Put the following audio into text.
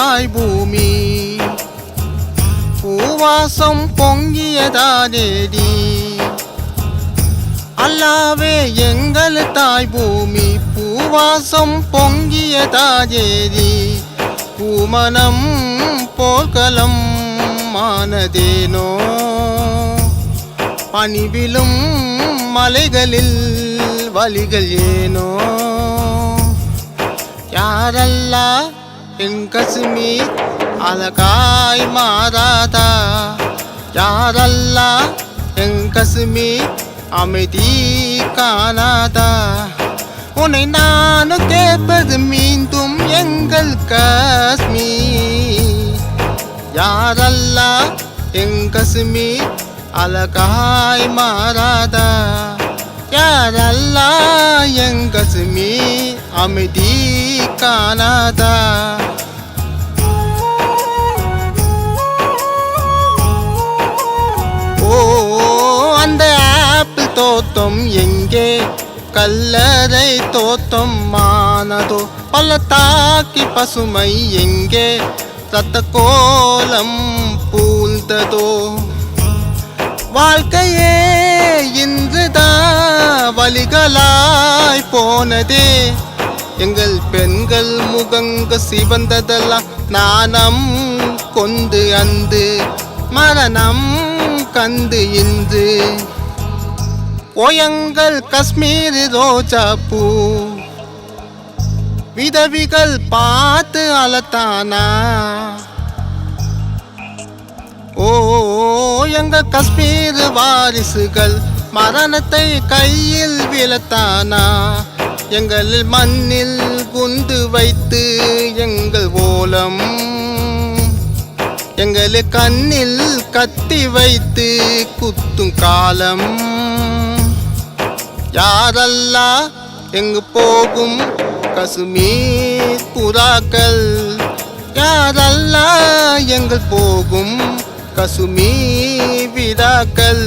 தாய் பூமி பூவாசம் பொங்கியதானேடி அல்லாவே எங்கள் தாய் பூமி பூவாசம் பொங்கியதானேடி பூமனம் போர்க்களம் மானதேனோ பணிவிலும் மலைகளில் வலிகள் ஏனோ யாரல்லா என் காஷ்மீர் அழகாய் மாறாதா யாரல்லா என் காஷ்மீர் அமைதி காணாதா உன்னை நானும் கேட்பது மீண்டும் எங்கள் காஷ்மீர் யாரல்லா என் காஷ்மீர் அழகாய் மாறாதா யாரல்லா என் காஷ்மீர் அமைதி காணாதா ஓ அந்த ஆப்பிள் தோட்டம் எங்கே கல்லறை தோட்டம் மானதோ பள்ளத்தாக்கி பசுமை எங்கே ரத்த கோலம் பூழ்ந்ததோ வாழ்க்கையே இன்றுதான் வழிகளாய் போனதே எங்கள் பெண்கள் முகங்க சிவந்ததெல்லாம் நாணம் கொண்டு அந்து மரணம் கண்டு இன்று ஓயங்கள் காஷ்மீர் ரோஜா பூ விதவிகள் பார்த்து அலத்தானா ஓ எங்கள் காஷ்மீர் வாரிசுகள் மரணத்தை கையில் விழத்தானா எங்கள் மண்ணில் குண்டு வைத்து எங்கள் ஓலம் எங்கள் கண்ணில் கத்தி வைத்து குத்தும் காலம் யாரல்லா எங்கு போகும் காஷ்மீர் புறாக்கள் யாரல்லா எங்கள் போகும் காஷ்மீர் விழாக்கள்